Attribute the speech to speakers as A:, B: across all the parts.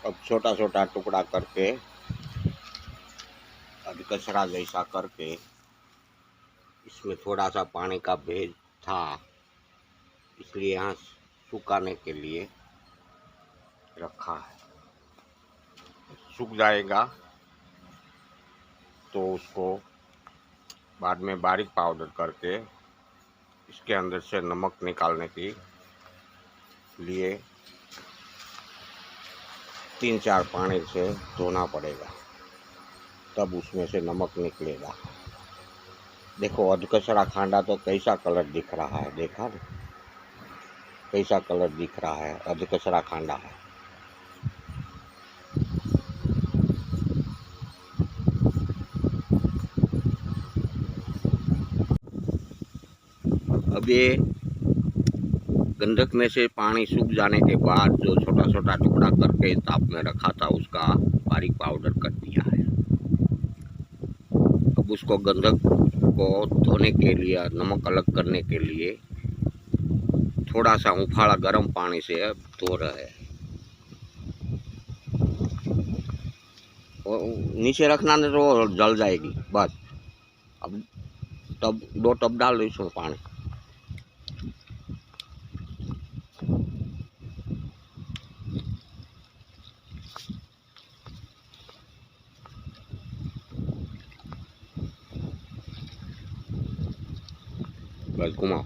A: अब छोटा छोटा टुकड़ा करके अधकचरा जैसा करके इसमें थोड़ा सा पानी का भेद था, इसलिए यहाँ सुखाने के लिए रखा है। सूख जाएगा तो उसको बाद में बारीक पाउडर करके इसके अंदर से नमक निकालने के लिए 3-4 पानी से धोना पड़ेगा, तब उसमें से नमक निकलेगा। देखो अधकचरा खांडा तो कैसा कलर दिख रहा है, देखा ना कैसा कलर दिख रहा है, अधकचरा खांडा है। अब ये गंधक में से पानी सूख जाने के बाद जो छोटा छोटा टुकड़ा करके ताप में रखा था उसका बारीक पाउडर कर दिया है। अब उसको गंधक को धोने के लिए, नमक अलग करने के लिए थोड़ा सा उफाड़ा गर्म पानी से अब धो रहे हैं। नीचे रखना नहीं तो जल जाएगी बस। अब तब 2 टब डाल दो इसमें पानी। बस घुमाओ।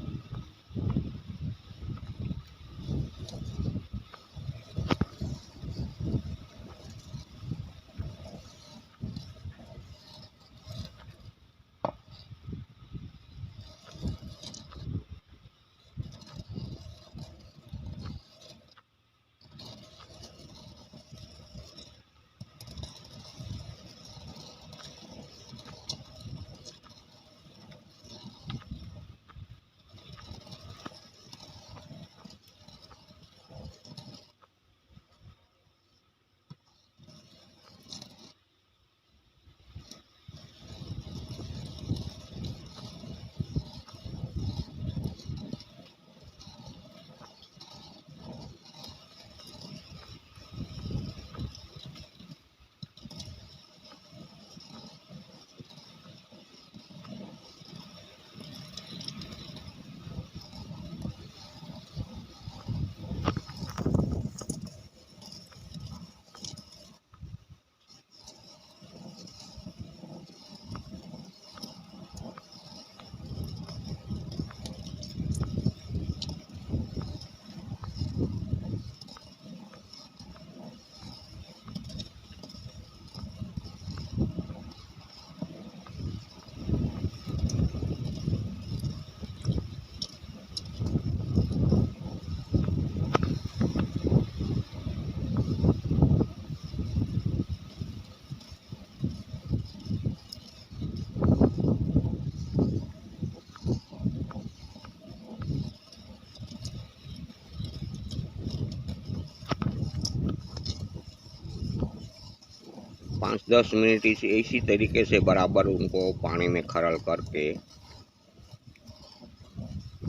A: पाँच 10 मिनट इसी तरीके से बराबर उनको पानी में खरल करके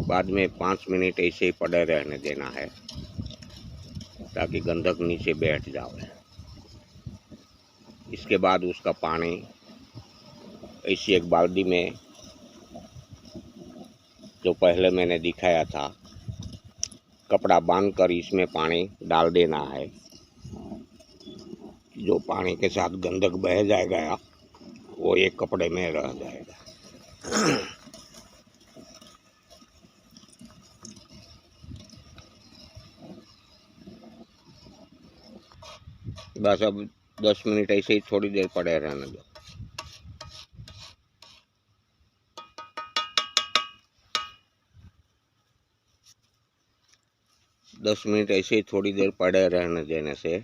A: बाद में 5 मिनट ऐसे ही पड़े रहने देना है ताकि गंधक नीचे बैठ जाए। इसके बाद उसका पानी ऐसी एक बाल्टी में, जो पहले मैंने दिखाया था, कपड़ा बांधकर इसमें पानी डाल देना है। जो पानी के साथ गंधक बह जाएगा वो एक कपड़े में रह जाएगा। बस अब 10 मिनट ऐसे ही थोड़ी देर पड़े रहने दो। दस मिनट ऐसे ही थोड़ी देर पड़े रहने देने से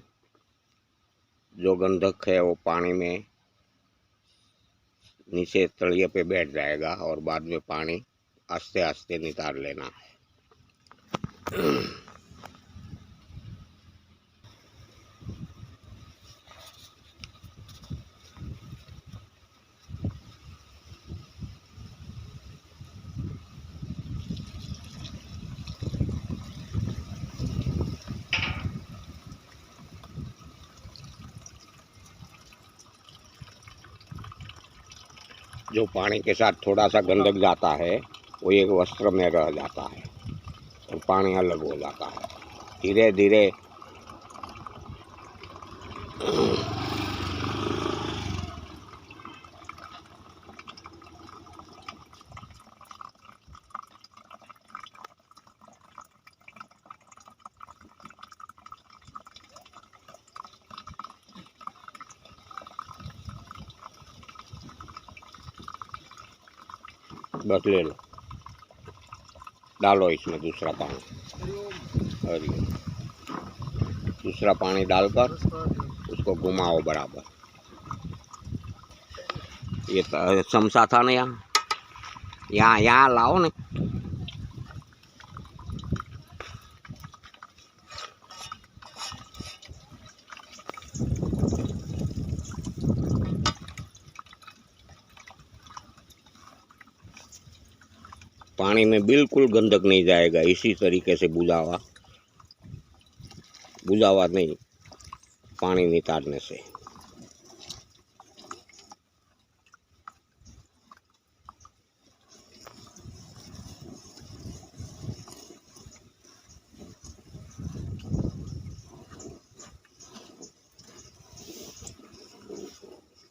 A: जो गंधक है वो पानी में नीचे तलिए पे बैठ जाएगा और बाद में पानी आस्ते आस्ते निकाल लेना है। जो पानी के साथ थोड़ा सा गंदक जाता है वो एक वस्त्र में रह जाता है और पानी अलग हो जाता है। धीरे धीरे बस ले लो, डालो इसमें दूसरा पानी। और ये दूसरा पानी डालकर उसको घुमाओ बराबर। ये चमचा था ना, यहाँ यहाँ लाओ ना। पानी में बिल्कुल गंदक नहीं जाएगा। इसी तरीके से बुझावा नहीं, पानी निकालने से।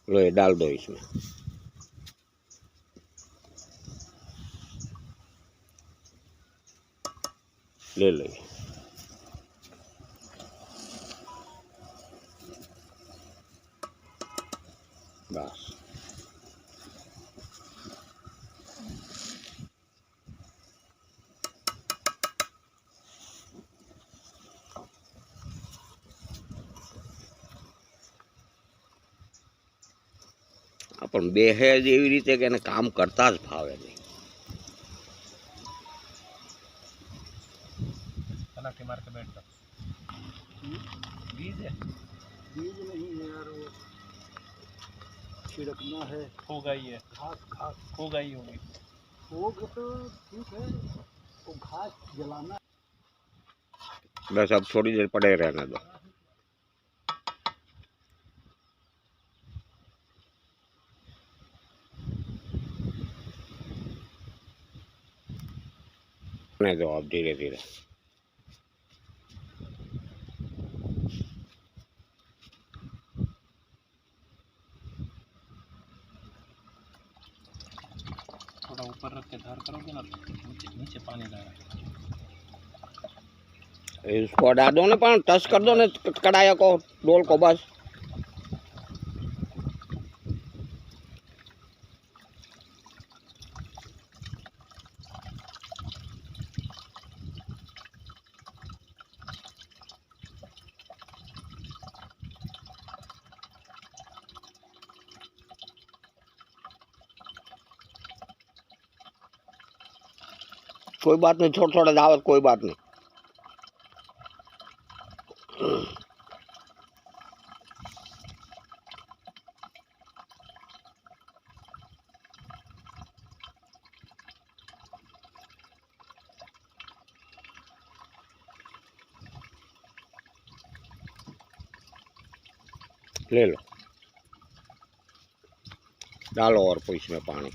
A: लो ये डाल दो इसमें। ले लो ये। बस अपन बेहेज एवी रीते के काम करता ज फावे नहीं।
B: तलाटी मार के बैठ जाओ। बीज है?
C: बीज नहीं है यार, वो छिड़कना है।
B: हो गई है,
C: घास घास
B: हो गई होगी।
C: होग तो ठीक है, वो घास जलाना।
A: बस अब थोड़ी देर पड़े रहने दो। रहने दो अब धीरे धीरे।
B: थोड़ा ऊपर रख के धार करोगे ना, नीचे नीचे पानी जाएगा।
A: इसको हटा दो ना, पर टच कर दो ना कढ़ाई को, डोल को। बस कोई बात नहीं, थोड़ा थोड़ा दावत, कोई बात नहीं। ले लो, डालो और कोई इसमें पानी।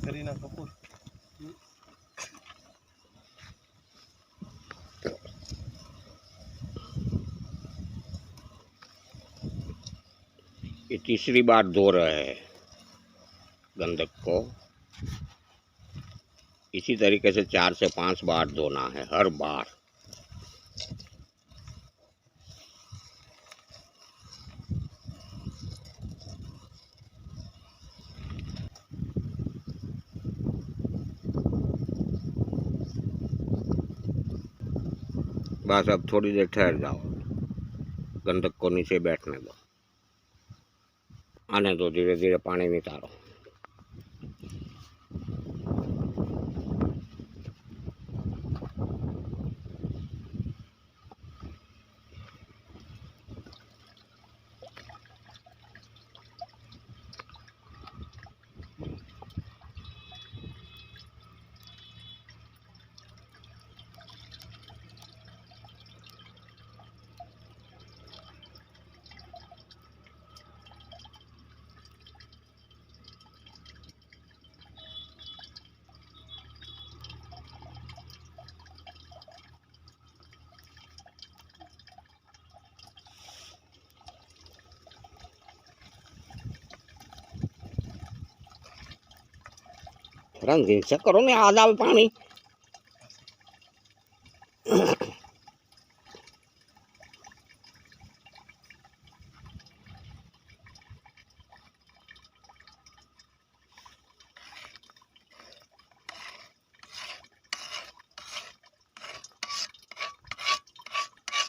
B: करीना कपूर।
A: ये तीसरी बार धो रहे हैं गंधक को। इसी तरीके से 4 से 5 बार धोना है हर बार। बस अब थोड़ी देर ठहर जाओ, गंधक को नीचे बैठने दो, आने दो, धीरे धीरे पानी नितारो। रंगीन से करो ने आ जावे पानी।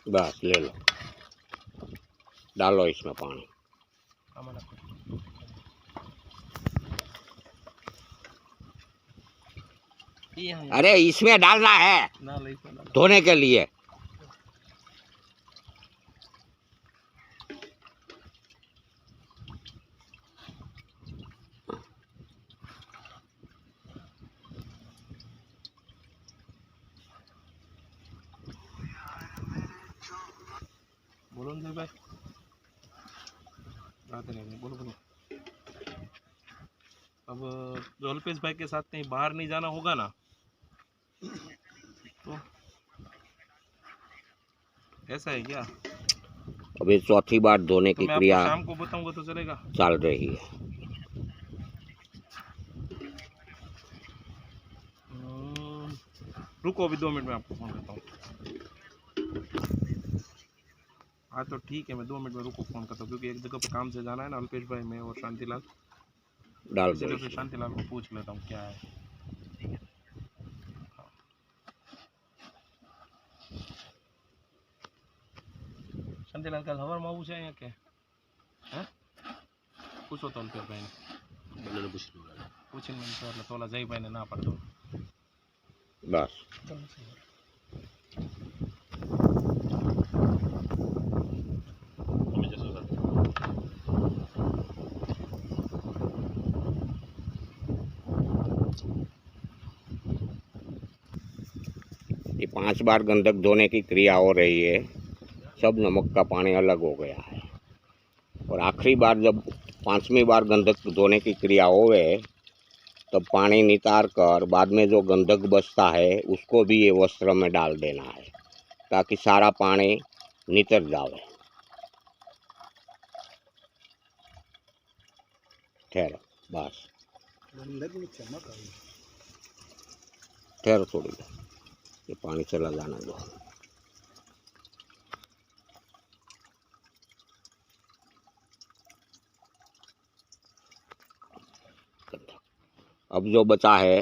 A: बस ले लो, डालो इसमें पानी।
B: हमारा ये है
A: अरे इसमें डालना है
B: ना ले तो ना
A: धोने के लिए।
B: बोलो ना भाई, बात नहीं, बोलो बोलो। अब जो अल्पेश भाई के साथ कहीं बाहर नहीं जाना होगा ना, तो ऐसा है क्या?
A: अभी चौथी बार धोने
B: तो
A: की
B: मैं आपको
A: क्रिया
B: शाम को बताऊंगा तो चलेगा?
A: चल रही है।
B: रुको अभी 2 मिनट में आपको फोन करता हूँ। हाँ तो ठीक है, मैं 2 मिनट में रुको फोन करता हूँ, क्योंकि एक जगह पे काम से जाना है ना, अल्पेश भाई मैं और शांतिलाल,
A: डाल दो
B: इसलिए फिर
A: इसमें।
B: शांतिलाल को पूछ लेता हूँ क्या है। શાંતિલાલ કાલ હવારમાં આવું છે અહીંયા કે હે પૂછો તો અલ્પેશભાઈને, બંનેને પૂછીને મને તો એટલે તો ઓલા જયભાઈને ના પાડતો.
A: बस
B: અમે જશું સાથે.
A: ये 5 बार गंधक धोने की क्रिया हो रही है। सब नमक का पानी अलग हो गया है। और आखिरी बार जब 5वीं बार गंधक धोने की क्रिया होवे तब पानी नितार कर बाद में जो गंधक बचता है उसको भी ये वस्त्र में डाल देना है, ताकि सारा पानी नितर जावे। ठहरो, बस
C: गंधक में चमक आई।
A: ठहरो थोड़ी देर, ये पानी चला जाने दो। अब जो बचा है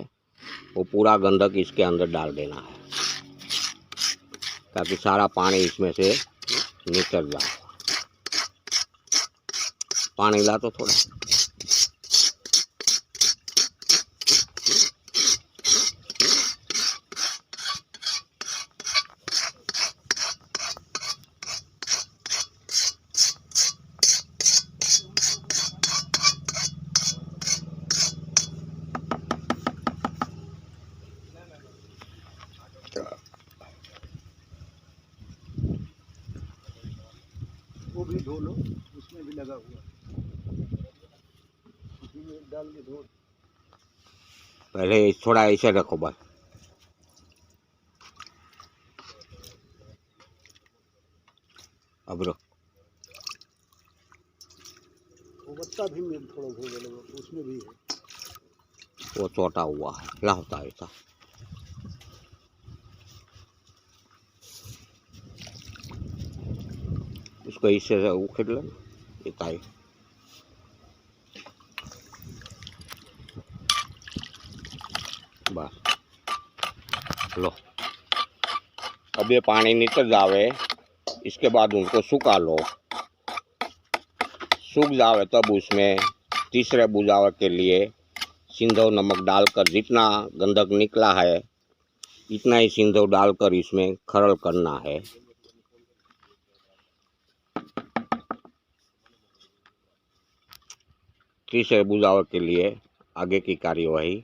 A: वो पूरा गंधक इसके अंदर डाल देना है, ताकि सारा पानी इसमें से निकल जाए। पानी ला तो थोड़ा।
C: वो भी धो लो, उसमें भी लगा हुआ उसी में डाल के धो।
A: पहले थोड़ा ऐसे रखो बस। अब रखो।
C: वो बत्ता भी में थोड़ा हो गया, उसमें भी है।
A: वो छोटा हुआ है, लाता ऐसा। उसको इससे उखेड़ लो, इताई बस लो। अब ये पानी निकल जावे, इसके बाद उनको सुखा लो। सूख जावे तब उसमें तीसरे बुझावे के लिए सिंधव नमक डालकर जितना गंधक निकला है इतना ही सिंधव डालकर इसमें खरल करना है। तीसरे बुझावे के लिए आगे की कार्यवाही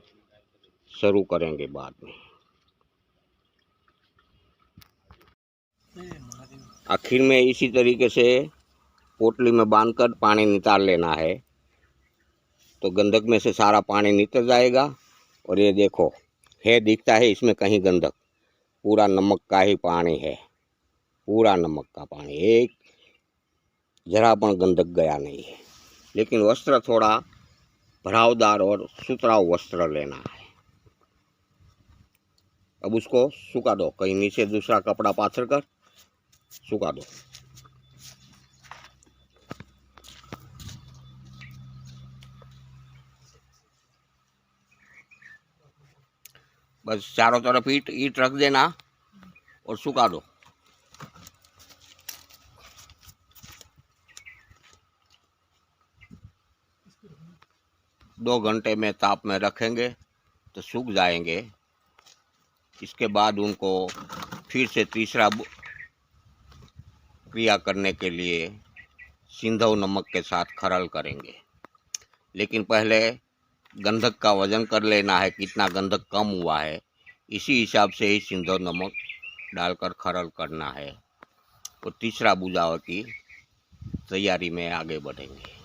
A: शुरू करेंगे बाद में। आखिर में इसी तरीके से पोटली में बांधकर पानी निकाल लेना है, तो गंधक में से सारा पानी निकल जाएगा। और ये देखो है, दिखता है इसमें कहीं गंधक, पूरा नमक का ही पानी है, पूरा नमक का पानी, एक जरा पण गंधक गया नहीं है। लेकिन वस्त्र थोड़ा भरावदार और सुतराव वस्त्र लेना है। अब उसको सुखा दो, कहीं नीचे दूसरा कपड़ा पाथर कर सुखा दो। बस चारों तरफ ईट रख देना और सुखा दो। दो घंटे में ताप में रखेंगे तो सूख जाएंगे। इसके बाद उनको फिर से तीसरा क्रिया करने के लिए सिंधव नमक के साथ खरल करेंगे। लेकिन पहले गंधक का वजन कर लेना है, कितना गंधक कम हुआ है, इसी हिसाब से ही सिंधव नमक डालकर खरल करना है। और तीसरा बुझाव की तैयारी में आगे बढ़ेंगे।